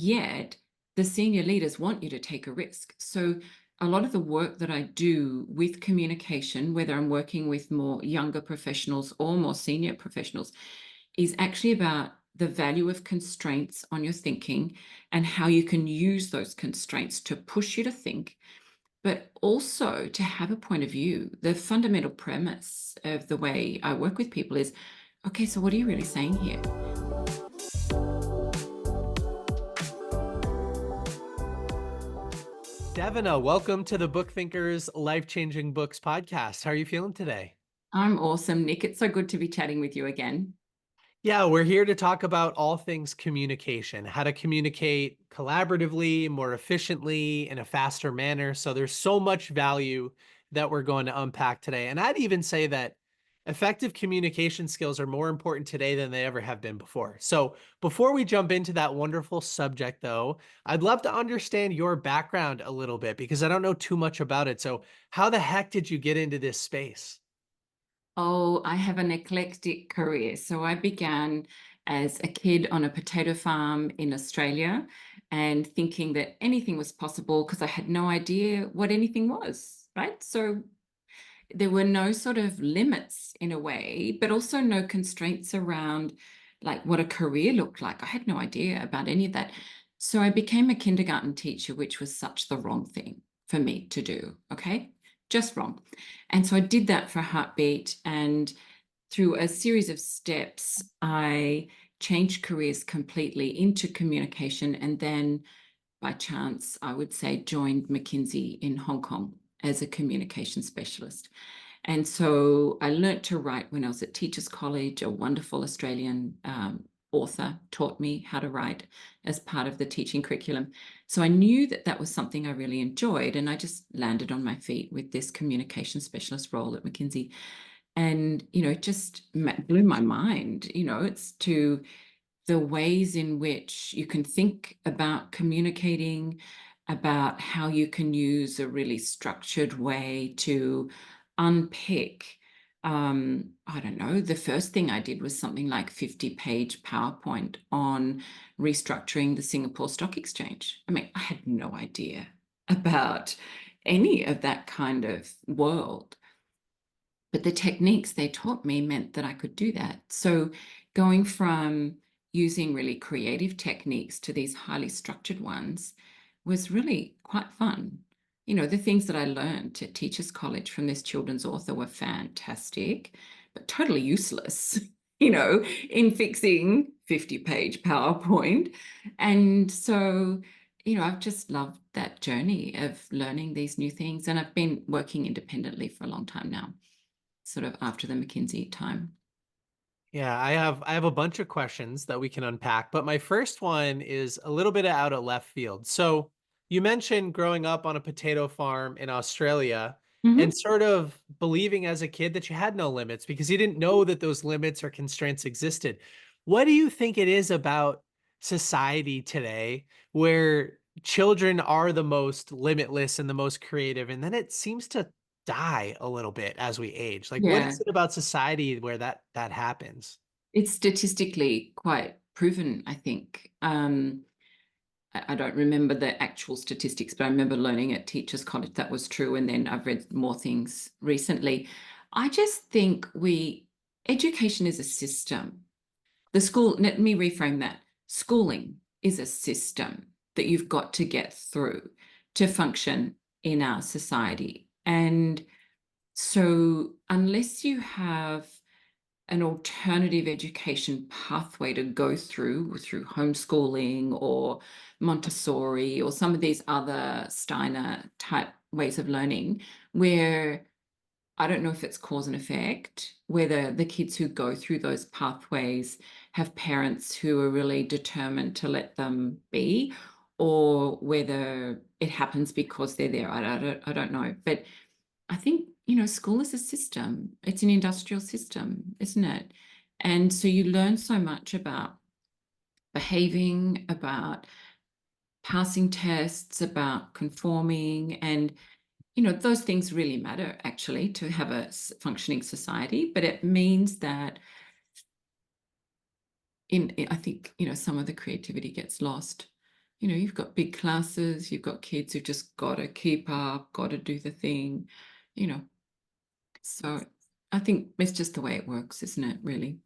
Yet the senior leaders want you to take a risk. So a lot of the work that I do with communication, whether I'm working with more younger professionals or more senior professionals, is actually about the value of constraints on your thinking and how you can use those constraints to push you to think, but also to have a point of view. The fundamental premise of the way I work with people is, okay, so what are you really saying here? Davina, welcome to the Book Thinkers Life Changing Books podcast. How are you feeling today? I'm awesome, Nick. It's so good to be chatting with you again. Yeah, we're here to talk about all things communication, how to communicate collaboratively, more efficiently, in a faster manner. So there's so much value that we're going to unpack today. And I'd even say that effective communication skills are more important today than they ever have been before. So before we jump into that wonderful subject, though, I'd love to understand your background a little bit because I don't know too much about it. So how the heck did you get into this space? Oh, I have an eclectic career. So I began as a kid on a potato farm in Australia and thinking that anything was possible because I had no idea what anything was, right? So there were no sort of limits in a way, but also no constraints around like what a career looked like. I had no idea about any of that. So I became a kindergarten teacher, which was such the wrong thing for me to do. Okay. Just wrong. And so I did that for a heartbeat. And through a series of steps, I changed careers completely into communication. And then by chance, I would say, joined McKinsey in Hong Kong as a communication specialist. And so I learnt to write when I was at Teachers College. A wonderful Australian author taught me how to write as part of the teaching curriculum. So I knew that that was something I really enjoyed. And I just landed on my feet with this communication specialist role at McKinsey. And, it just blew my mind. It's to the ways in which you can think about communicating, about how you can use a really structured way to unpick. I don't know, the first thing I did was something like 50-page PowerPoint on restructuring the Singapore Stock Exchange. I mean, I had no idea about any of that kind of world. But the techniques they taught me meant that I could do that. So going from using really creative techniques to these highly structured ones was really quite fun. The things that I learned at Teachers College from this children's author were fantastic, but totally useless, in fixing 50-page PowerPoint. And so, I've just loved that journey of learning these new things. And I've been working independently for a long time now, sort of after the McKinsey time. Yeah, I have a bunch of questions that we can unpack, but my first one is a little bit out of left field. So you mentioned growing up on a potato farm in Australia and Mhm. sort of believing as a kid that you had no limits because you didn't know that those limits or constraints existed. What do you think it is about society today where children are the most limitless and the most creative, and then it seems to die a little bit as we age? Like, what Yeah, is it about society where that happens? it's statistically quite proven, I think. I don't remember the actual statistics, but I remember learning at Teachers College that was true. And then I've read more things recently. I just think education is a system. Let me reframe that. Schooling is a system that you've got to get through to function in our society. And so, unless you have an alternative education pathway to go through homeschooling or Montessori or some of these other Steiner type ways of learning, where I don't know if it's cause and effect, whether the kids who go through those pathways have parents who are really determined to let them be, or whether it happens because they're there. I don't know. But I think, school is a system. It's an industrial system, isn't it? And so you learn so much about behaving, about passing tests, about conforming, and those things really matter actually to have a functioning society. But it means that I think, some of the creativity gets lost. You've got big classes, you've got kids who just got to keep up, got to do the thing, you know. So I think it's just the way it works, isn't it, really?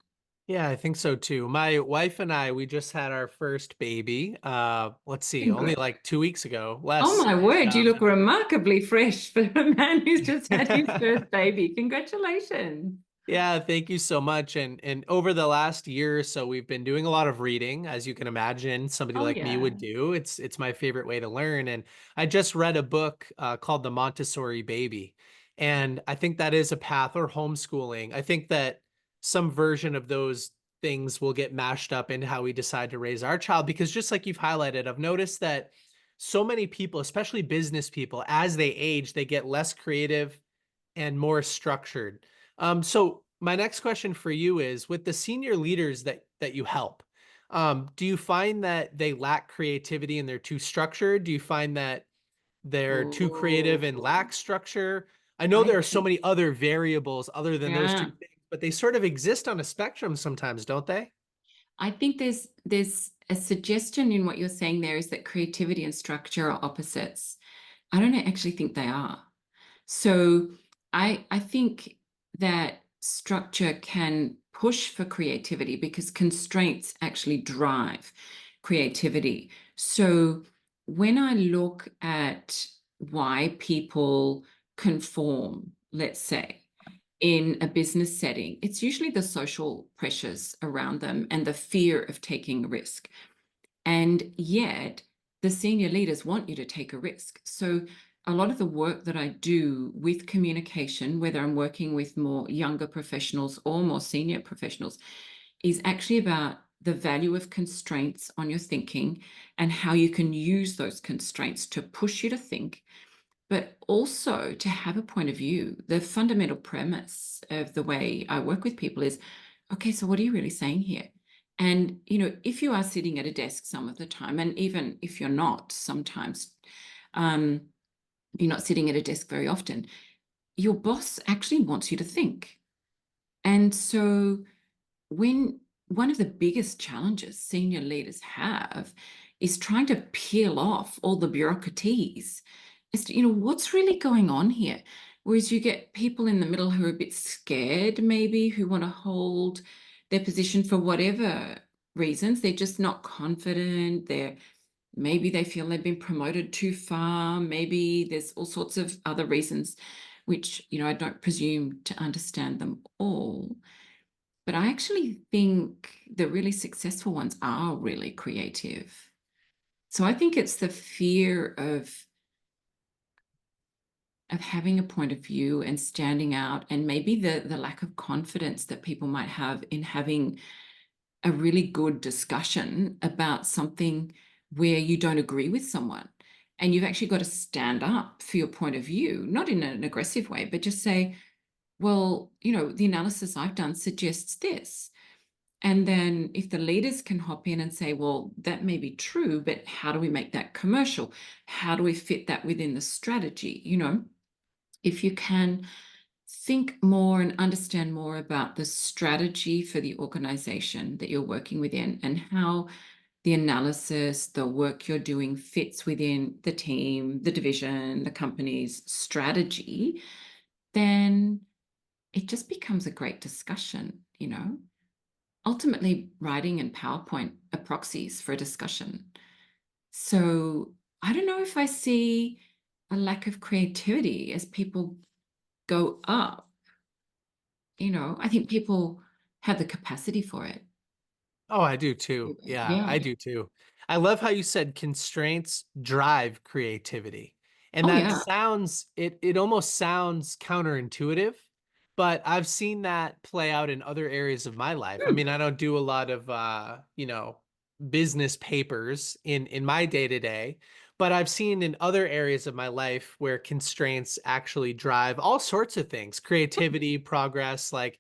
Yeah, I think so too. My wife and I, we just had our first baby. Let's see, only Congrats. like 2 weeks ago, Oh less. my And word, you look remarkably fresh for a man who's just had his first baby. Congratulations. yeah, thank you so much. And over the last year or so, we've been doing a lot of reading, as you can imagine, somebody Oh like me yeah. would do. It's my favorite way to learn. And I just read a book called The Montessori Baby. And I think that is a path, or homeschooling. I think that some version of those things will get mashed up into how we decide to raise our child. Because just like you've highlighted, I've noticed that so many people, especially business people, as they age, they get less creative and more structured. So my next question for you is, with the senior leaders that you help, do you find that they lack creativity and they're too structured? Do you find that they're too creative and Oh, lack structure? I know I there are so think, many other variables other than those two yeah. things, but they sort of exist on a spectrum sometimes, don't they? I think there's a suggestion in what you're saying there is that creativity and structure are opposites. I don't actually think they are. So I think that structure can push for creativity because constraints actually drive creativity. So when I look at why people conform, let's say, in a business setting, it's usually the social pressures around them and the fear of taking a risk. And yet, the senior leaders want you to take a risk. So, a lot of the work that I do with communication, whether I'm working with more younger professionals or more senior professionals, is actually about the value of constraints on your thinking and how you can use those constraints to push you to think, but also to have a point of view. The fundamental premise of the way I work with people is, okay, so what are you really saying here? And, if you are sitting at a desk some of the time, and even if you're not, sometimes um, you're not sitting at a desk very often, your boss actually wants you to think. And so when one of the biggest challenges senior leaders have is trying to peel off all the bureaucraties as to, what's really going on here. Whereas you get people in the middle who are a bit scared, maybe, who want to hold their position for whatever reasons. They're just not confident. Maybe they feel they've been promoted too far. Maybe there's all sorts of other reasons, which, I don't presume to understand them all. But I actually think the really successful ones are really creative. So I think it's the fear of having a point of view and standing out, and maybe the lack of confidence that people might have in having a really good discussion about something where you don't agree with someone. And you've actually got to stand up for your point of view, not in an aggressive way, but just say, well, the analysis I've done suggests this. And then if the leaders can hop in and say, well, that may be true, but how do we make that commercial? How do we fit that within the strategy? If you can think more and understand more about the strategy for the organization that you're working within and how the analysis, the work you're doing fits within the team, the division, the company's strategy, then it just becomes a great discussion. Ultimately, writing and PowerPoint are proxies for a discussion. So I don't know if I see a lack of creativity as people go up. I think people have the capacity for it. Oh, I do too. Yeah, Yeah. I do too. I love how you said constraints drive creativity. And Oh, that yeah. sounds, it almost sounds counterintuitive, but I've seen that play out in other areas of my life. I Hmm. mean, I don't do a lot of business papers in my day-to-day, but I've seen in other areas of my life where constraints actually drive all sorts of things, creativity, progress, like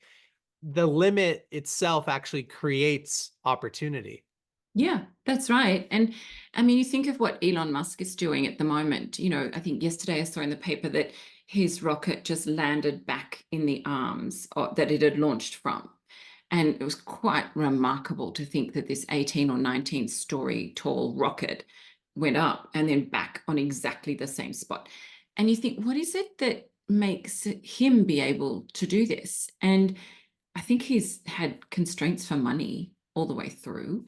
the limit itself actually creates opportunity. Yeah, that's right. And I mean, you think of what Elon Musk is doing at the moment. I think yesterday I saw in the paper that his rocket just landed back in the arms that it had launched from. And it was quite remarkable to think that this 18 or 19 story tall rocket went up and then back on exactly the same spot. And you think, what is it that makes him be able to do this? And I think he's had constraints for money all the way through.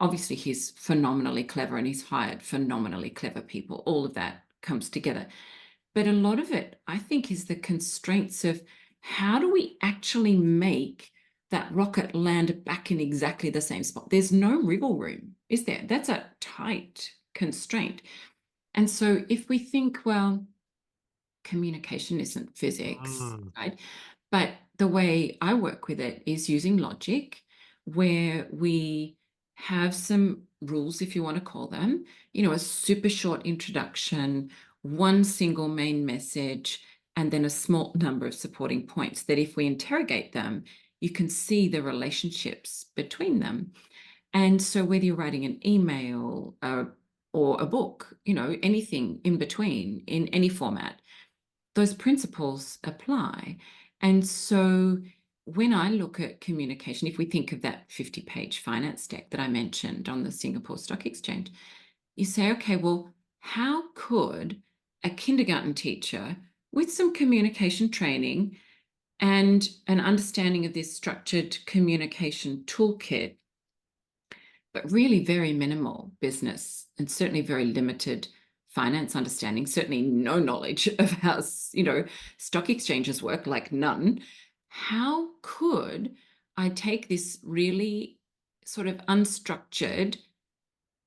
Obviously, he's phenomenally clever and he's hired phenomenally clever people. All of that comes together. But a lot of it, I think, is the constraints of how do we actually make that rocket land back in exactly the same spot? There's no wriggle room, is there? That's a tight constraint. And so if we think, well, communication isn't physics, Mm. right? But the way I work with it is using logic, where we have some rules, if you want to call them, a super short introduction, one single main message, and then a small number of supporting points that if we interrogate them, you can see the relationships between them. And so whether you're writing an email or a book, anything in between in any format, those principles apply. And so when I look at communication, if we think of that 50-page finance deck that I mentioned on the Singapore Stock Exchange, you say, okay, well, how could a kindergarten teacher with some communication training and an understanding of this structured communication toolkit, but really very minimal business and certainly very limited finance understanding, certainly no knowledge of how, stock exchanges work, like none. How could I take this really sort of unstructured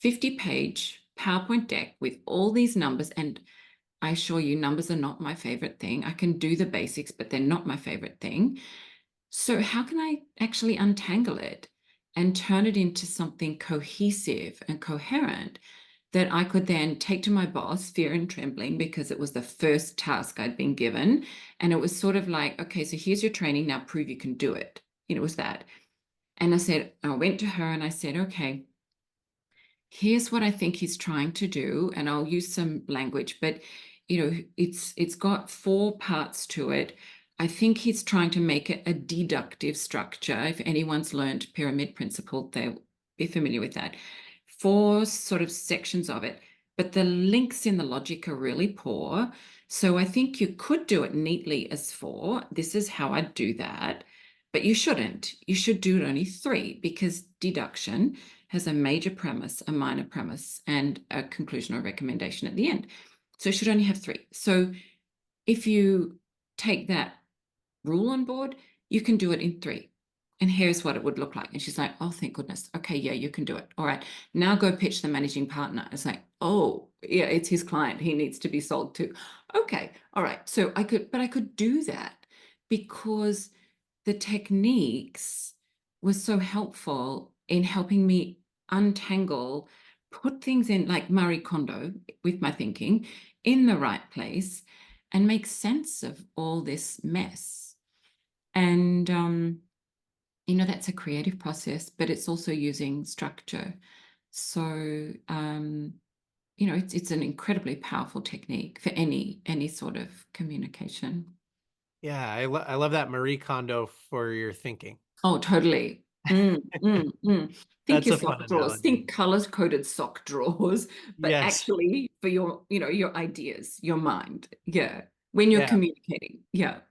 50-page PowerPoint deck with all these numbers? And I assure you, numbers are not my favorite thing. I can do the basics, but they're not my favorite thing. So how can I actually untangle it and turn it into something cohesive and coherent that I could then take to my boss, fear and trembling, because it was the first task I'd been given. And it was sort of like, okay, so here's your training, now prove you can do it. It was that. And I went to her and I said, okay, here's what I think he's trying to do. And I'll use some language, but it's got 4 parts to it. I think he's trying to make it a deductive structure. If anyone's learned pyramid principle, they'll be familiar with that. 4 sort of sections of it, but the links in the logic are really poor. So I think you could do it neatly as 4. This is how I'd do that. But you shouldn't. You should do it only 3, because deduction has a major premise, a minor premise, and a conclusion or recommendation at the end. So it should only have 3. So if you take that rule on board, you can do it in 3. And here's what it would look like. And she's like, oh, thank goodness. Okay, yeah, you can do it. All right. Now go pitch the managing partner. It's like, oh, yeah, it's his client. He needs to be sold to. Okay. All right. So I could do that because the techniques were so helpful in helping me untangle, put things in like Marie Kondo with my thinking in the right place and make sense of all this mess. And, that's a creative process, but it's also using structure. So, it's an incredibly powerful technique for any sort of communication. Yeah, I love that Marie Kondo for your thinking. Oh, totally. Mm, mm, mm. Think That's your a fun sock drawers. Think analogy. color-coded sock drawers, but Yes. actually for your ideas, your mind. Yeah. When you're Yeah. communicating. Yeah.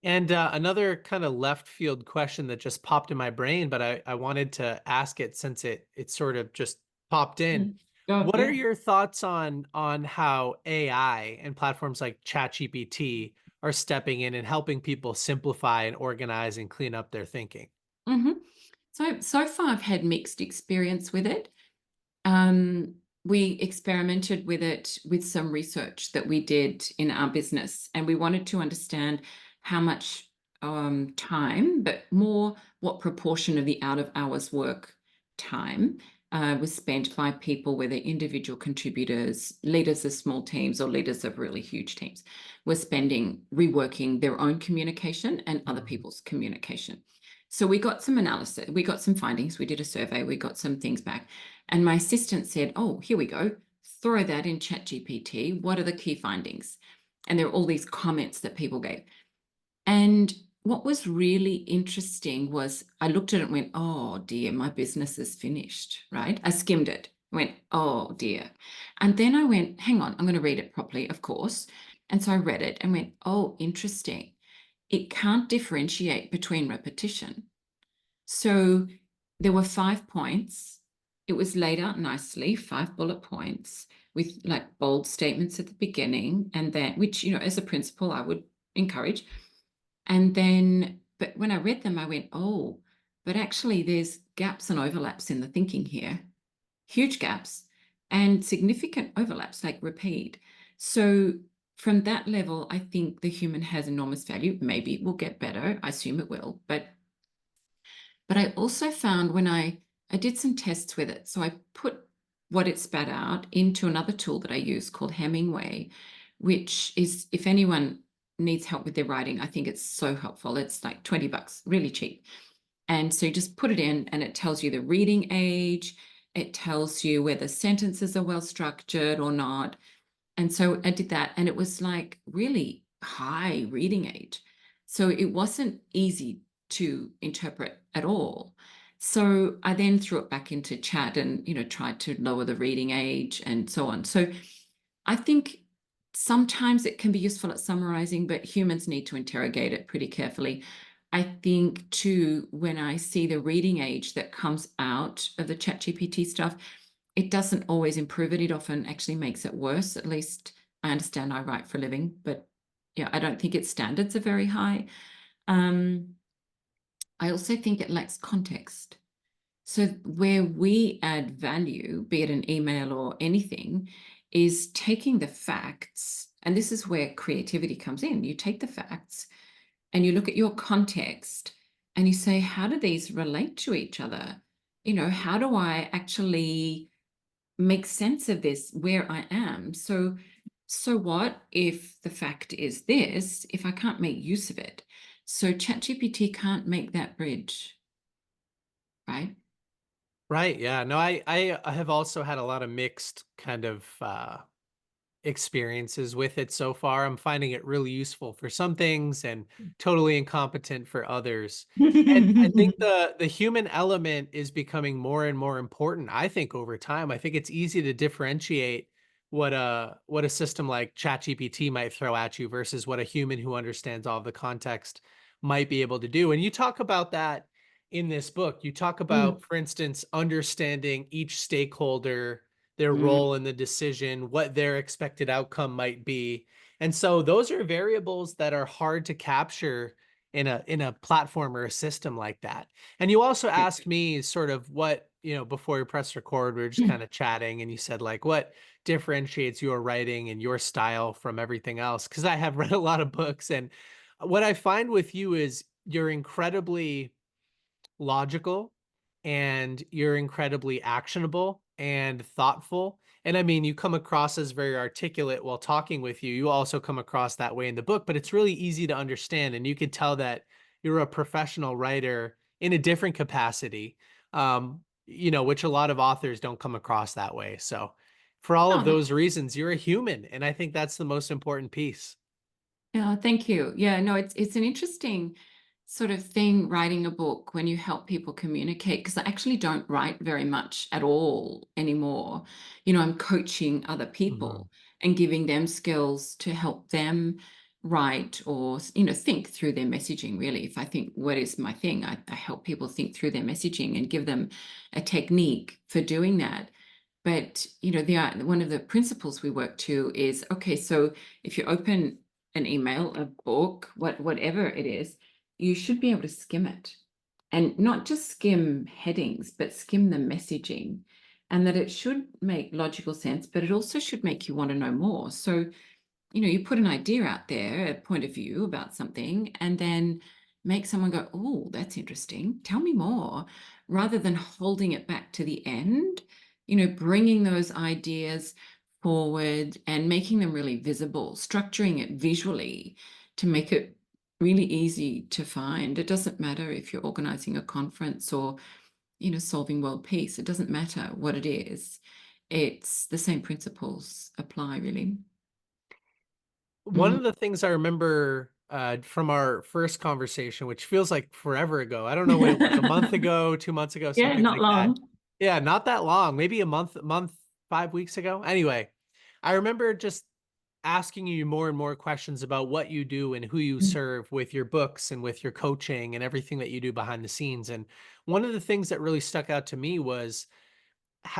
And another kind of left field question that just popped in my brain, but I wanted to ask it since it sort of just popped in. Oh, What are yeah. your thoughts on how AI and platforms like ChatGPT are stepping in and helping people simplify and organize and clean up their thinking? hmm So far I've had mixed experience with it. Um, we experimented with it with some research that we did in our business, and we wanted to understand how much time, but more what proportion of the out of hours work time was spent by people, whether individual contributors, leaders of small teams, or leaders of really huge teams, were spending reworking their own communication and other Mhm. people's communication. So we got some analysis, we got some findings, we did a survey, we got some things back. And my assistant said, oh, here we go. Throw that in ChatGPT. What are the key findings? And there are all these comments that people gave. And what was really interesting was I looked at it and went, oh dear, my business is finished, right? I skimmed it. I went, oh dear. And then I went, hang on, I'm going to read it properly, of course. And so I read it and went, oh, interesting. It can't differentiate between repetition. So there were 5 points. It was laid out nicely, 5 bullet points with like bold statements at the beginning, and then, which, as a principal, I would encourage. And then, but when I read them, I went, oh, but actually, there's gaps and overlaps in the thinking here, huge gaps and significant overlaps, like repeat. So, from that level, I think the human has enormous value. Maybe it will get better. I assume it will. But I also found when I did some tests with it, so I put what it spat out into another tool that I use called Hemingway, which is, if anyone needs help with their writing, I think it's so helpful. It's like $20, really cheap. And so you just put it in and it tells you the reading age, it tells you whether sentences are well structured or not. And so I did that, and it was like really high reading age. So it wasn't easy to interpret at all. So I then threw it back into chat and, tried to lower the reading age and so on. So I think sometimes it can be useful at summarizing, but humans need to interrogate it pretty carefully. I think too, when I see the reading age that comes out of the ChatGPT stuff, it doesn't always improve it. It often actually makes it worse. At least I understand I write for a living, but yeah, I don't think its standards are very high. Um, I also think it lacks context. So where we add value, be it an email or anything, is taking the facts, and this is where creativity comes in. You take the facts and you look at your context and you say, how do these relate to each other? How do I actually make sense of this where I am? So what if the fact is this, if I can't make use of it? So ChatGPT can't make that bridge, right? Right. Yeah. No, I have also had a lot of mixed kind of experiences with it so far. I'm finding it really useful for some things and totally incompetent for others. And I think the human element is becoming more and more important, I think, over time. I think it's easy to differentiate what a system like ChatGPT might throw at you versus what a human who understands all of the context might be able to do. And you talk about that in this book. You talk Mm, about, for instance, understanding each stakeholder, their mm, role in the decision, what their expected outcome might be. And so those are variables that are hard to capture in a platform or a system like that. And you also asked me sort of what, before we press record, we were just mm. kind of chatting and you said like what differentiates your writing and your style from everything else? Because I have read a lot of books, and what I find with you is you're incredibly logical and you're incredibly actionable and thoughtful. And I mean, you come across as very articulate while talking with you. You also come across that way in the book, but it's really easy to understand. And you could tell that you're a professional writer in a different capacity, which a lot of authors don't come across that way. So, for all of Oh, those reasons, you're a human. And I think that's the most important piece. yeah, thank you. Yeah, no, it's an interesting sort of thing writing a book when you help people communicate, because I actually don't write very much at all anymore. I'm coaching other Mhm. people and giving them skills to help them write or, think through their messaging, really. If I think what is my thing, I help people think through their messaging and give them a technique for doing that. But one of the principles we work to is, okay, so if you open an email, a book, whatever it is, you should be able to skim it, and not just skim headings, but skim the messaging, and that it should make logical sense, but it also should make you want to know more. So you put an idea out there, a point of view about something, and then make someone go, oh, that's interesting. Tell me more, rather than holding it back to the end, bringing those ideas forward and making them really visible, structuring it visually to make it really easy to find. It doesn't matter if you're organizing a conference or, solving world peace. It doesn't matter what it is. It's the same principles apply, really. One Mm. of the things I remember from our first conversation, which feels like forever ago, I don't know when it was, a month ago, 2 months ago, Yeah, something not like that. long. Yeah, not that long, maybe a month, 5 weeks ago. Anyway, I remember just asking you more and more questions about what you do and who you Mm, serve with your books and with your coaching and everything that you do behind the scenes. And one of the things that really stuck out to me was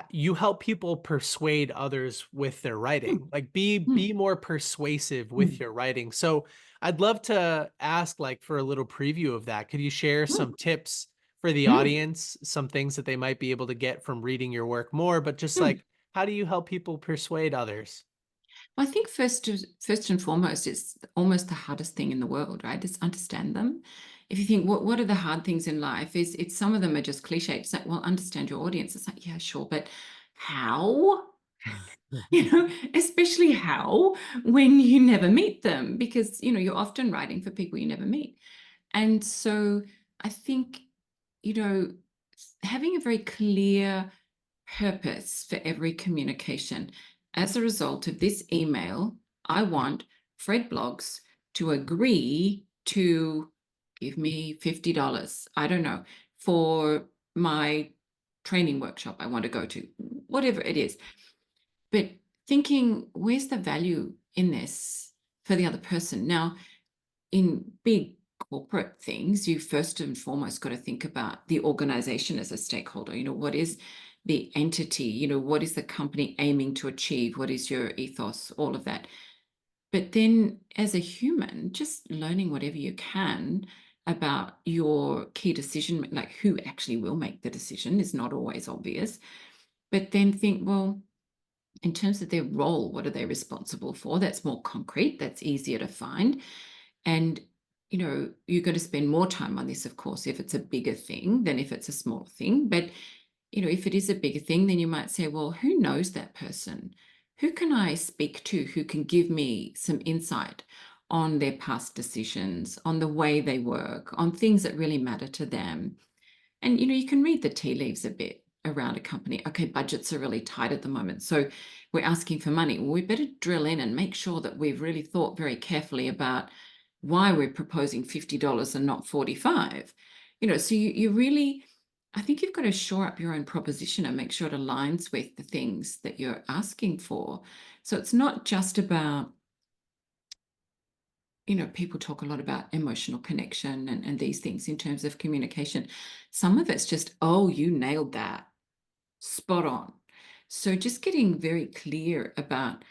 you help people persuade others with their mm, writing, like mm, be more persuasive with mm, your writing. So I'd love to ask, like, for a little preview of that, could you share mm, some tips for the mm, audience, some things that they might be able to get from reading your work more, but just mm. like, how do you help people persuade others? I think first and foremost, it's almost the hardest thing in the world, right? Is understand them. If you think what are the hard things in life, is it's some of them are just cliche. It's like, well, understand your audience. It's like, yeah, sure, but how? Especially how when you never meet them, because you're often writing for people you never meet. And so I think, you know, having a very clear purpose for every communication. As a result of this email, I want Fred Blogs to agree to give me $50, I don't know, for my training workshop I want to go to, whatever it is. But thinking, where's the value in this for the other person? Now, in big corporate things, you first and foremost got to think about the organization as a stakeholder. What is the entity? What is the company aiming to achieve? What is your ethos? All of that. But then as a human, just learning whatever you can about your key decision, like who actually will make the decision is not always obvious. But then think, well, in terms of their role, what are they responsible for? That's more concrete, that's easier to find. And you're going to spend more time on this, of course, if it's a bigger thing than if it's a smaller thing. But if it is a bigger thing, then you might say, well, who knows that person? Who can I speak to who can give me some insight on their past decisions, on the way they work, on things that really matter to them? And you can read the tea leaves a bit around a company. Okay, budgets are really tight at the moment, so we're asking for money. Well, we better drill in and make sure that we've really thought very carefully about why we're proposing $50 and not 45. So you really, I think you've got to shore up your own proposition and make sure it aligns with the things that you're asking for. So it's not just about, people talk a lot about emotional connection and these things in terms of communication. Some of it's just, oh, you nailed that. Spot on. So just getting very clear about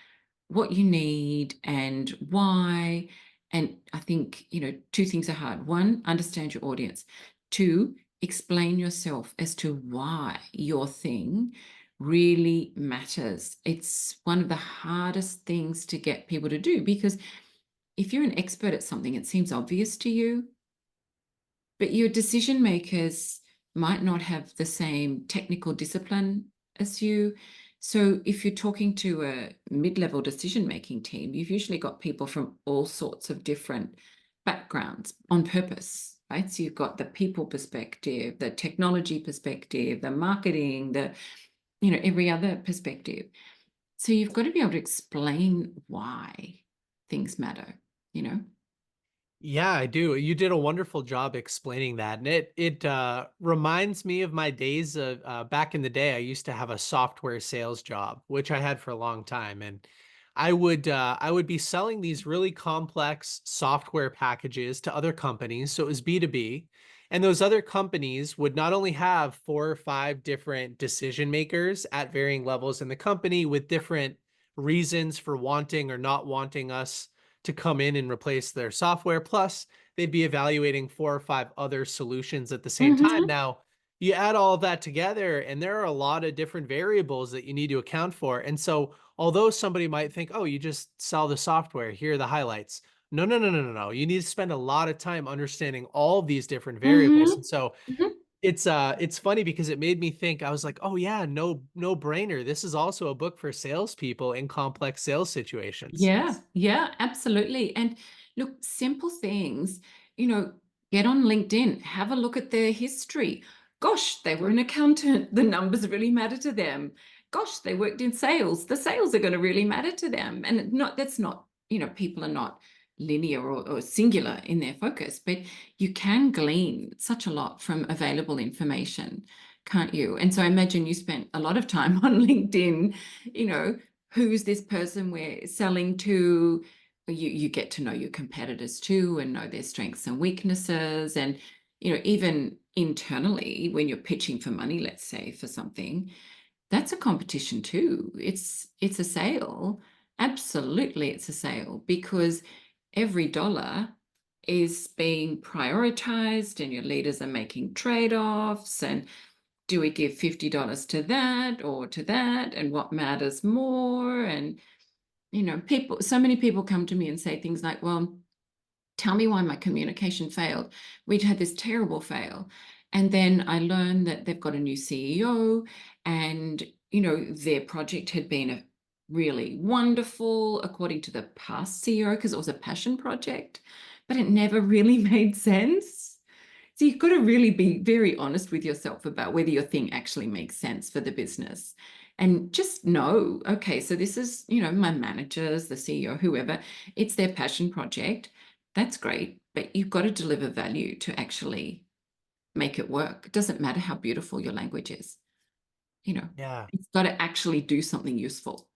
what you need and why. And I think, two things are hard. One, understand your audience. Two, explain yourself as to why your thing really matters. It's one of the hardest things to get people to do, because if you're an expert at something, it seems obvious to you, but your decision makers might not have the same technical discipline as you. So if you're talking to a mid-level decision-making team, you've usually got people from all sorts of different backgrounds on purpose, right? So you've got the people perspective, the technology perspective, the marketing, every other perspective. So you've got to be able to explain why things matter, you know? Yeah, I do. You did a wonderful job explaining that. And it reminds me of my days of back in the day. I used to have a software sales job, which I had for a long time. And I would be selling these really complex software packages to other companies. So it was B2B. And those other companies would not only have 4 or 5 different decision makers at varying levels in the company with different reasons for wanting or not wanting us to come in and replace their software. Plus, they'd be evaluating 4 or 5 other solutions at the same time. Mm-hmm. Now, you add all of that together, and there are a lot of different variables that you need to account for. And so, although somebody might think, oh, you just sell the software, here are the highlights. No, no, no, no, no, no. You need to spend a lot of time understanding all of these different variables. Mm-hmm. And so Mm-hmm. it's funny because it made me think, I was like, oh yeah, no brainer. This is also a book for salespeople in complex sales situations. Yeah, yeah, absolutely. And look, simple things, you know, get on LinkedIn, have a look at their history. Gosh, they were an accountant. The numbers really matter to them. Gosh, they worked in sales. The sales are going to really matter to them. And that's not, people are not linear or singular in their focus, but you can glean such a lot from available information. can't you? And so I imagine you spent a lot of time on LinkedIn, you know, who's this person we're selling to? You get to know your competitors too and know their strengths and weaknesses. And, you know, even internally, when you're pitching for money, let's say for something, that's a competition too. It's a sale. Absolutely, it's a sale because every dollar is being prioritized and your leaders are making trade-offs. And do we give $50 to that or to that? And what matters more? And, you know, so many people come to me and say things like, well, tell me why my communication failed. We'd had this terrible fail. And then I learned that they've got a new CEO and, you know, their project had been really wonderful according to the past CEO because it was a passion project, but it never really made sense. So you've got to really be very honest with yourself about whether your thing actually makes sense for the business. And just know, okay, so this is, you know, my managers, the CEO, whoever, it's their passion project. That's great, but you've got to deliver value to actually make it work. It doesn't matter how beautiful your language is, you know, Yeah. it's got to actually do something useful.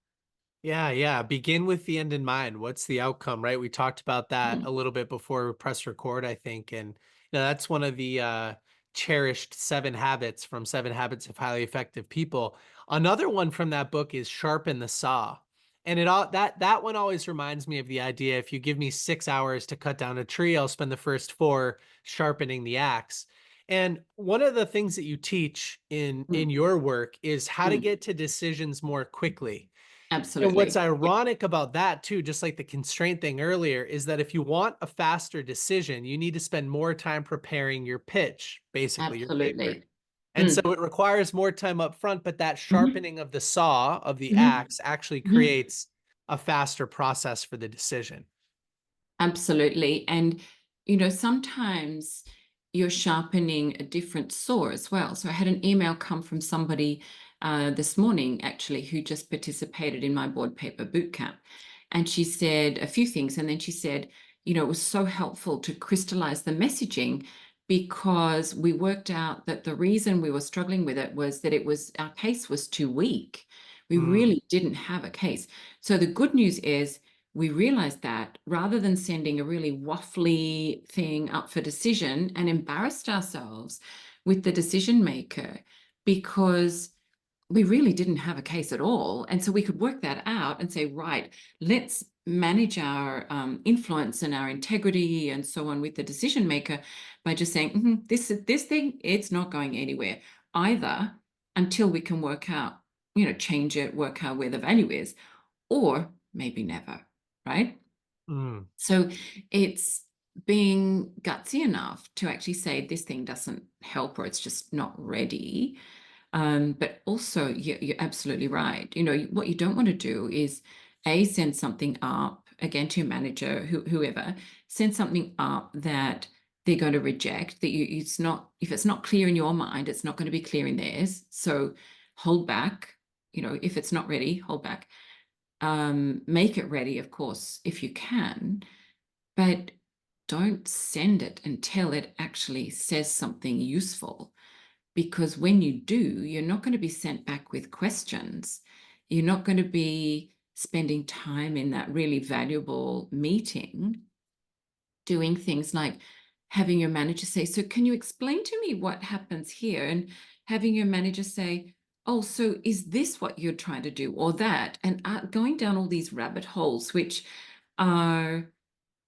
Yeah, yeah. Begin with the end in mind. What's the outcome, right? We talked about that a Mm, little bit before we press record, I think. And that's one of the cherished 7 habits from 7 Habits of Highly Effective People. Another one from that book is sharpen the saw. And it all that one always reminds me of the idea if you give me 6 hours to cut down a tree, I'll spend the first 4 sharpening the axe. And one of the things that you teach in mm, your work is how to mm. get to decisions more quickly. And what's Absolutely. Yeah, ironic about that too, just like the constraint thing earlier, is that if you want a faster decision, you need to spend more time preparing your pitch, basically your paper. absolutely. And so Mm. it requires more time up front, but that Mhm, sharpening of the saw, of the mhm, axe, actually mhm. creates a faster process for the decision. Absolutely. And, you know, sometimes you're sharpening a different saw as well. So I had an email come from somebody this morning, actually, who just participated in my board paper bootcamp. And she said a few things. And then she said, you know, it was so helpful to crystallize the messaging because we worked out that the reason we were struggling with it was that our case was too weak. We Mm, really didn't have a case. So the good news is, we realized that rather than sending a really waffly thing up for decision and embarrassed ourselves with the decision maker because we really didn't have a case at all. And so we could work that out and say, right, let's manage our influence and our integrity and so on with the decision maker by just saying, this thing, it's not going anywhere either until we can work out, you know, change it, work out where the value is, or maybe never, right? mm, So it's being gutsy enough to actually say this thing doesn't help or it's just not ready. But also, you're absolutely right. You know, what you don't want to do is send something up again to your manager, whoever, send something up that they're going to reject. That it's not, if it's not clear in your mind, it's not going to be clear in theirs. So hold back. You know, if it's not ready, hold back. Make it ready, of course, if you can, but don't send it until it actually says something useful. Because when you do, you're not going to be sent back with questions. You're not going to be spending time in that really valuable meeting doing things like having your manager say, so can you explain to me what happens here? And having your manager say, oh, so is this what you're trying to do or that? And going down all these rabbit holes, which are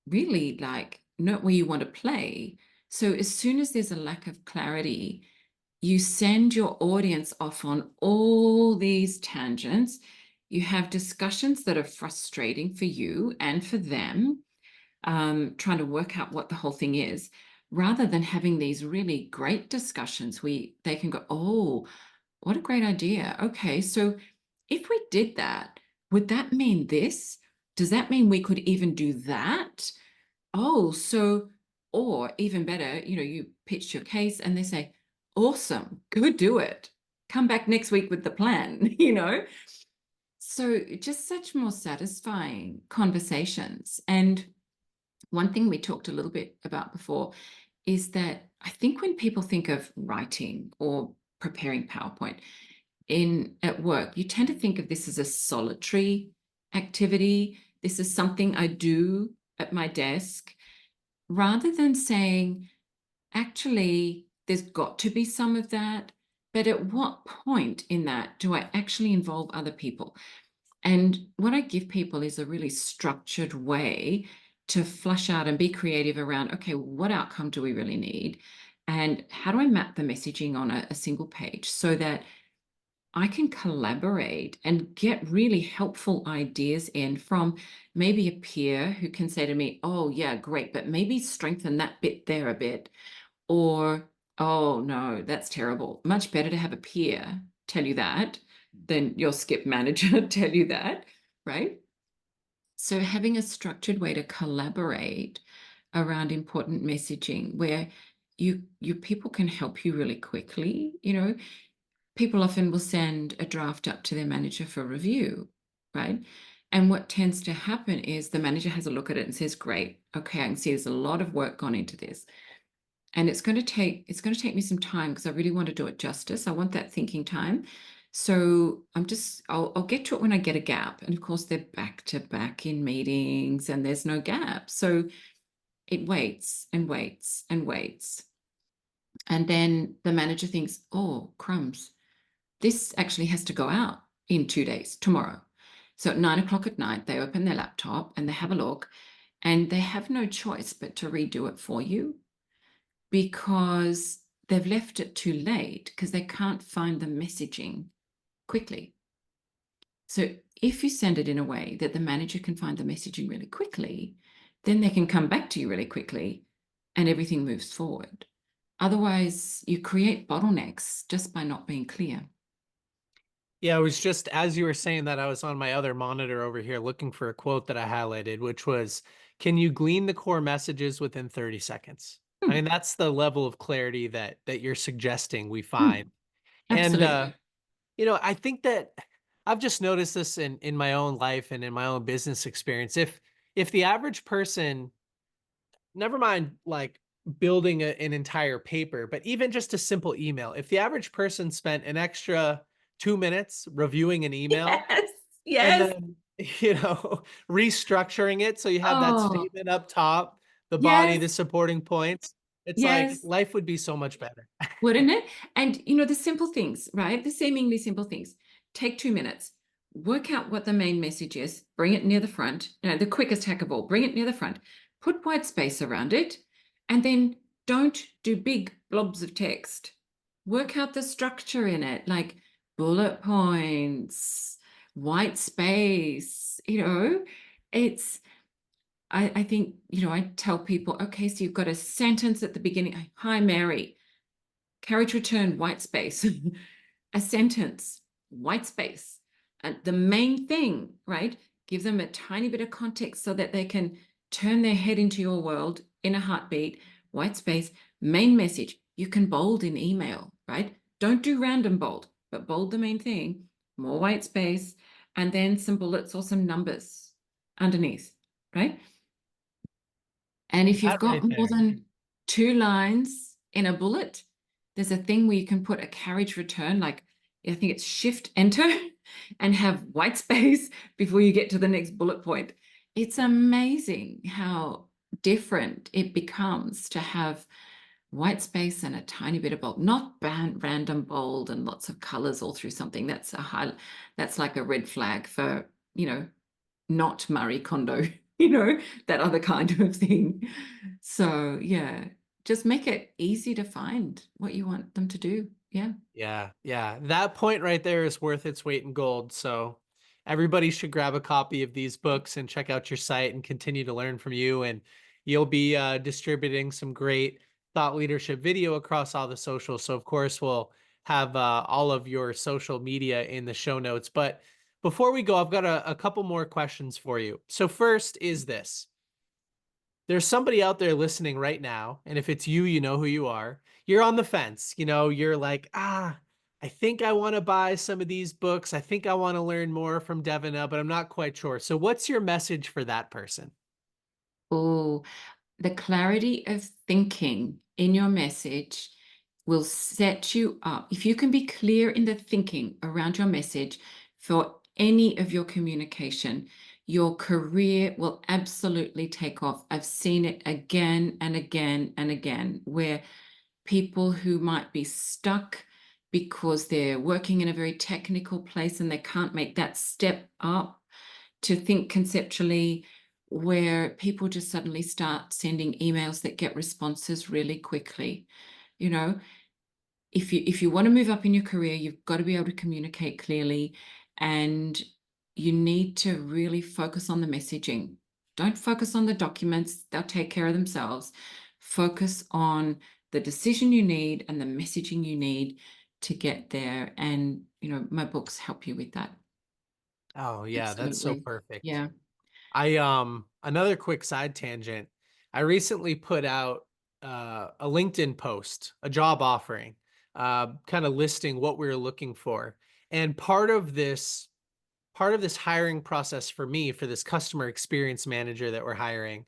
really like not where you want to play. So as soon as there's a lack of clarity, you send your audience off on all these tangents. You have discussions that are frustrating for you and for them, trying to work out what the whole thing is, rather than having these really great discussions where they can go, oh, what a great idea. Okay, so if we did that, would that mean this? Does that mean we could even do that? Oh, so, or even better, you know, you pitch your case and they say, awesome, go do it. Come back next week with the plan, you know? So just such more satisfying conversations. And one thing we talked a little bit about before is that I think when people think of writing or preparing PowerPoint. At work, you tend to think of this as a solitary activity. This is something I do at my desk, rather than saying, actually, there's got to be some of that, but at what point in that do I actually involve other people? And what I give people is a really structured way to flush out and be creative around, okay, what outcome do we really need? And how do I map the messaging on a single page so that I can collaborate and get really helpful ideas in from maybe a peer who can say to me, oh, yeah, great, but maybe strengthen that bit there a bit. Or, oh, no, that's terrible. Much better to have a peer tell you that than your skip manager tell you that, right? So having a structured way to collaborate around important messaging where you people can help you really quickly. People often will send a draft up to their manager for review, right? And what tends to happen is the manager has a look at it and says, great, okay, I can see there's a lot of work gone into this. And it's going to take me some time because I really want to do it justice. I want that thinking time. So I'll get to it when I get a gap. And of course, they're back to back in meetings and there's no gap. So it waits and waits and waits. And then the manager thinks, oh, crumbs, this actually has to go out in 2 days, tomorrow. So at 9 o'clock at night, they open their laptop and they have a look, and they have no choice but to redo it for you because they've left it too late because they can't find the messaging quickly. So if you send it in a way that the manager can find the messaging really quickly, then they can come back to you really quickly and everything moves forward. Otherwise, you create bottlenecks just by not being clear. Yeah, it was just as you were saying that, I was on my other monitor over here looking for a quote that I highlighted, which was, can you glean the core messages within 30 seconds? I Hmm, mean, that's the level of clarity that you're suggesting we hmm, find. And absolutely. I think that I've just noticed this in my own life and in my own business experience. If the average person, never mind like building an entire paper, but even just a simple email, if the average person spent an extra 2 minutes reviewing an email Yes, and yes. then, restructuring it so you have that Oh, statement up top, the body, the yes, supporting points, it's like yes. life would be so much better. Wouldn't it? And the simple things, right? The seemingly simple things. Take 2 minutes, work out what the main message is, bring it near the front, the quickest hack of all, bring it near the front, put white space around it, and then don't do big blobs of text. Work out the structure in it, like bullet points, white space, it's I think, I tell people, okay, so you've got a sentence at the beginning. Hi, Mary. Carriage return, white space. A sentence, white space. And the main thing, right? Give them a tiny bit of context so that they can turn their head into your world in a heartbeat, white space, main message. You can bold in email, right? Don't do random bold, but bold the main thing, more white space, and then some bullets or some numbers underneath, right? And if you've That got right more there. than 2 lines in a bullet, there's a thing where you can put a carriage return, like I think it's shift enter, and have white space before you get to the next bullet point. It's amazing how different it becomes to have white space and a tiny bit of bold, not random bold and lots of colors all through something. That's like a red flag for, not Marie Kondo, that other kind of thing. So, yeah, just make it easy to find what you want them to do. Yeah. Yeah, yeah. That point right there is worth its weight in gold. So everybody should grab a copy of these books and check out your site and continue to learn from you. And you'll be distributing some great thought leadership video across all the socials. So of course we'll have all of your social media in the show notes. But before we go, I've got a couple more questions for you. So first is this. There's somebody out there listening right now, and if it's you, you know who you are. You're on the fence. You're like, I think I want to buy some of these books. I think I want to learn more from Davina, but I'm not quite sure. So what's your message for that person? Oh, the clarity of thinking in your message will set you up. If you can be clear in the thinking around your message for any of your communication, your career will absolutely take off. I've seen it again and again and again, where people who might be stuck because they're working in a very technical place and they can't make that step up to think conceptually, where people just suddenly start sending emails that get responses really quickly. You know, if you want to move up in your career, you've got to be able to communicate clearly, and you need to really focus on the messaging. Don't focus on the documents, they'll take care of themselves. Focus on the decision you need and the messaging you need to get there. And, my books help you with that. Oh yeah, that's so Absolutely. perfect. Yeah. I another quick side tangent. I recently put out a LinkedIn post, a job offering, kind of listing what we were looking for. And part of this hiring process for me, for this customer experience manager that we're hiring,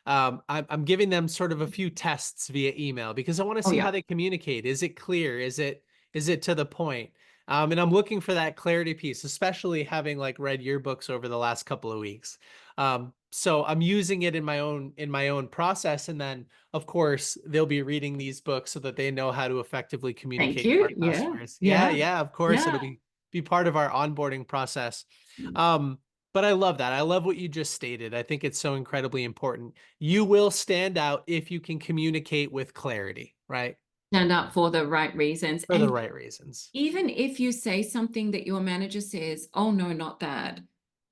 I'm giving them sort of a few tests via email because I want to Oh, see how yeah. they communicate. Is it clear? Is it to the point? And I'm looking for that clarity piece, especially having like read your books over the last couple of weeks. So I'm using it in my own process, and then of course they'll be reading these books so that they know how to effectively Thank communicate to our you. Yeah. customers. Yeah, Yeah. yeah, of course it'll Yeah. be part of our onboarding process. Um, but I love that. I love what you just stated. I think it's so incredibly important. You will stand out if you can communicate with clarity, right? Stand up for the right reasons. For the And right reasons. even if you say something that your manager says, oh, no, not that,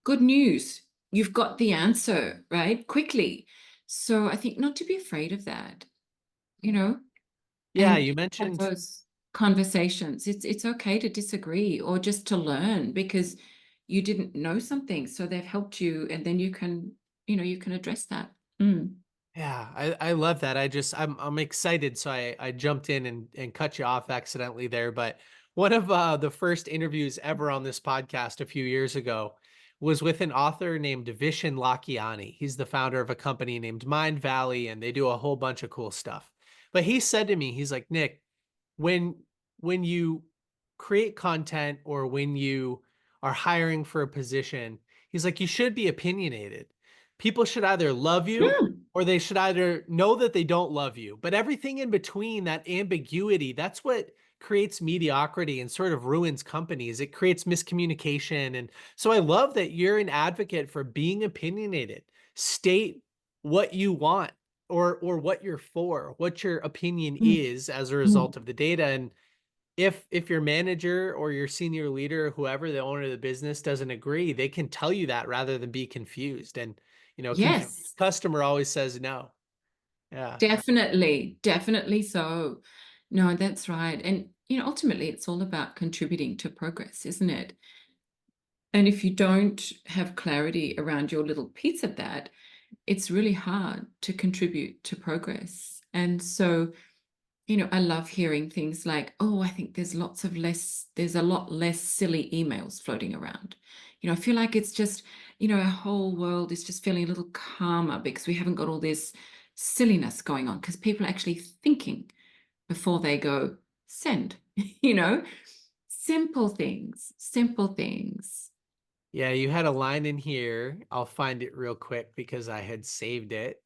good news. You've got the answer, right? Quickly. So I think not to be afraid of that, you know, Yeah, and you have mentioned, those conversations. It's okay to disagree or just to learn because you didn't know something. So they've helped you, and then you can address that. Mm. yeah, I love that. I'm excited. So I jumped in and cut you off accidentally there. But one of the first interviews ever on this podcast a few years ago was with an author named Vishen Lakhiani. He's the founder of a company named Mind Valley, and they do a whole bunch of cool stuff. But he said to me, he's like, Nick, when when you create content or when you are hiring for a position, he's like, you should be opinionated. People should either love you Mm. or they should either know that they don't love you. But everything in between, that ambiguity, that's what creates mediocrity and sort of ruins companies. It creates miscommunication. And so I love that you're an advocate for being opinionated. State what you want or what you're for, what your opinion Mm. is as a Mm. result of the data. And if your manager or your senior leader or whoever the owner of the business doesn't agree, they can tell you that rather than be confused. And a confused Yes. customer always says no. Yeah. Definitely, definitely so. No, that's right. And, ultimately, it's all about contributing to progress, isn't it? And if you don't have clarity around your little piece of that, it's really hard to contribute to progress. And so, I love hearing things like, oh, I think there's a lot less silly emails floating around. I feel like it's just, our whole world is just feeling a little calmer because we haven't got all this silliness going on because people are actually thinking before they go send, you know, simple things, simple things. Yeah, you had a line in here. I'll find it real quick because I had saved it.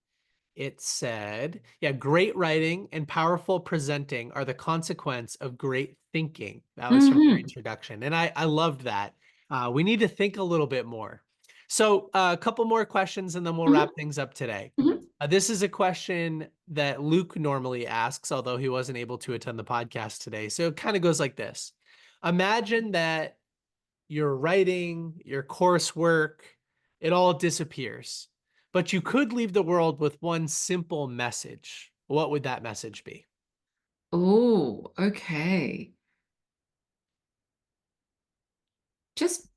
It said, yeah, great writing and powerful presenting are the consequence of great thinking. That was from your Hmm. introduction. And I loved that. We need to think a little bit more. So a couple more questions and then we'll wrap Hmm. things up today. Hmm. This is a question that Luke normally asks, although he wasn't able to attend the podcast today. So it kind of goes like this. Imagine that your writing, your coursework, it all disappears. But you could leave the world with one simple message. What would that message be? Oh, okay. Just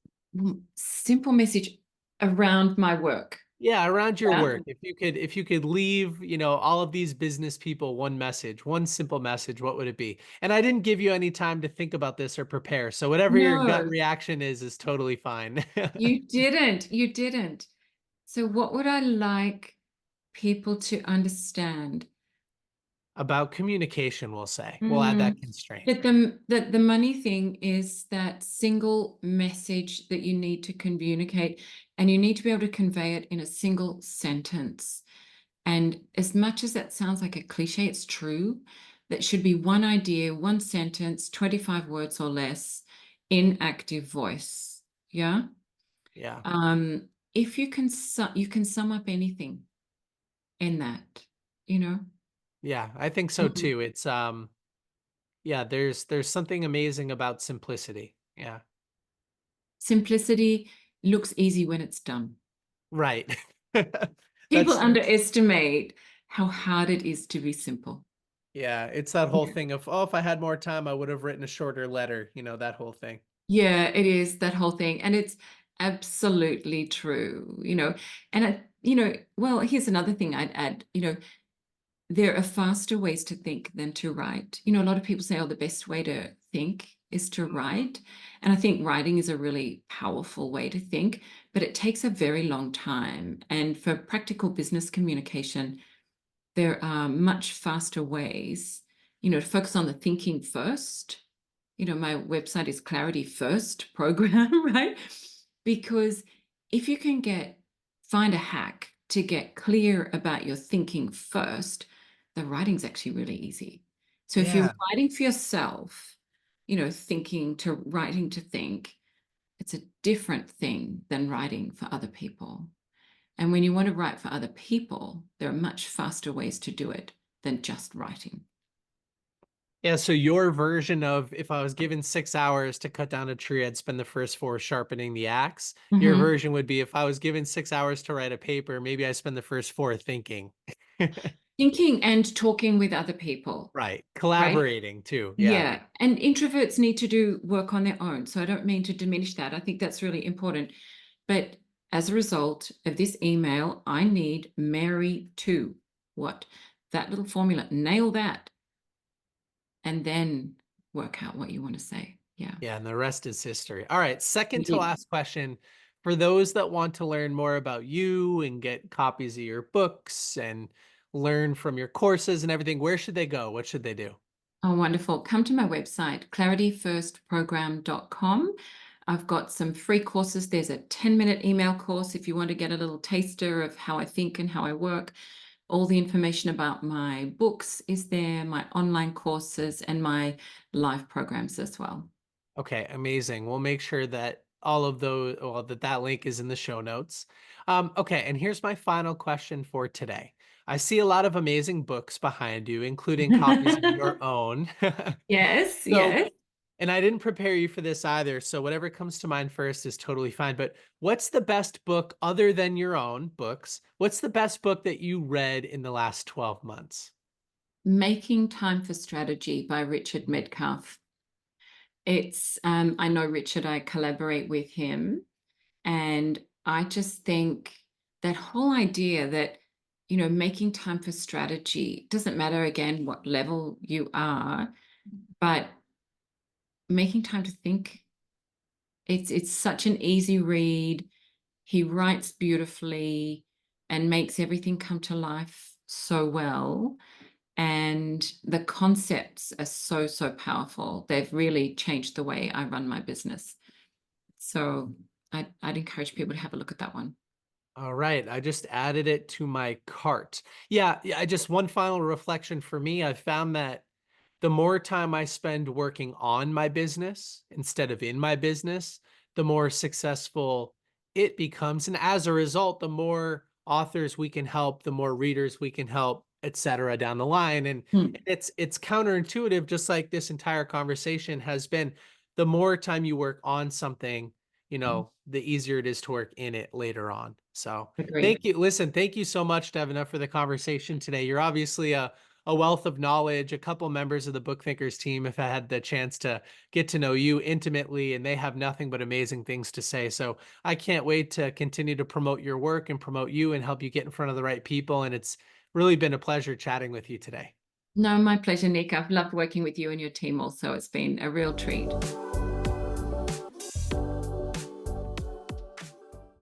simple message around my work. Yeah, around your Yeah. work. If you could leave, all of these business people one message, one simple message, what would it be? And I didn't give you any time to think about this or prepare. So whatever your gut No, reaction is totally fine. you didn't. You didn't. So, what would I like people to understand? About communication, we'll say. We'll add that Mm, constraint. but the money thing is that single message that you need to communicate, and you need to be able to convey it in a single sentence. And as much as that sounds like a cliche, it's true. That should be one idea, one sentence, 25 words or less in active voice. Yeah. Yeah. If you can sum up anything in that, you know. Yeah, I think so Mhm. too. It's yeah, there's something amazing about simplicity. Yeah. Simplicity looks easy when it's done. Right. People That's underestimate how hard it is to be simple. yeah, it's that whole Yeah. thing of, oh, if I had more time, I would have written a shorter letter, that whole thing. Yeah, it is that whole thing. And it's absolutely true, you know. And well, here's another thing I'd add, there are faster ways to think than to write. A lot of people say, oh, the best way to think is to write. And I think writing is a really powerful way to think, but it takes a very long time. And for practical business communication, there are much faster ways, to focus on the thinking first. My website is Clarity First program, right? Because if you can find a hack to get clear about your thinking first, the writing's actually really easy. So if you're Yeah. writing for yourself, thinking to writing to think, it's a different thing than writing for other people. And when you want to write for other people, there are much faster ways to do it than just writing. Yeah, so your version of if I was given 6 hours to cut down a tree, I'd spend the first four sharpening the axe. Your Mhm. version would be if I was given 6 hours to write a paper, maybe I spend the first four thinking. Thinking and talking with other people, Right. right? Collaborating too. Yeah. Yeah. And introverts need to do work on their own. So I don't mean to diminish that. I think that's really important. But as a result of this email, I need Mary to what? That little formula. Nail that and then work out what you want to say. Yeah. Yeah, and the rest is history. All right, second to Yeah. last question. For those that want to learn more about you and get copies of your books and learn from your courses and everything, where should they go? What should they do? Oh, wonderful. Come to my website, clarityfirstprogram.com. I've got some free courses. There's a 10-minute email course if you want to get a little taster of how I think and how I work. All the information about my books is there, my online courses, and my live programs as well. Okay, amazing. We'll make sure that all of those, well, that link is in the show notes. Okay, and here's my final question for today. I see a lot of amazing books behind you, including copies of your own. Yes, So, yes. and I didn't prepare you for this either, so whatever comes to mind first is totally fine. But what's the best book other than your own books? What's the best book that you read in the last 12 months? Making Time for Strategy by Richard Medcalf. I know Richard, I collaborate with him. And I just think that whole idea that, making time for strategy doesn't matter again what level you are, but making time to think. It's such an easy read. He writes beautifully and makes everything come to life so well. And the concepts are so, so powerful. They've really changed the way I run my business. So I'd encourage people to have a look at that one. All right, I just added it to my cart. Yeah, I just one final reflection for me. I've found that the more time I spend working on my business instead of in my business, the more successful it becomes. And as a result, the more authors we can help, the more readers we can help, et cetera, down the line. And Hmm. it's counterintuitive, just like this entire conversation has been. The more time you work on something, the easier it is to work in it later on. So Agreed. thank you. Listen, thank you so much, Devina, for the conversation today. You're obviously a wealth of knowledge. A couple members of the Book Thinkers team have had the chance to get to know you intimately, and they have nothing but amazing things to say. So I can't wait to continue to promote your work and promote you and help you get in front of the right people. And it's really been a pleasure chatting with you today. No, my pleasure, Nick. I've loved working with you and your team also. It's been a real treat.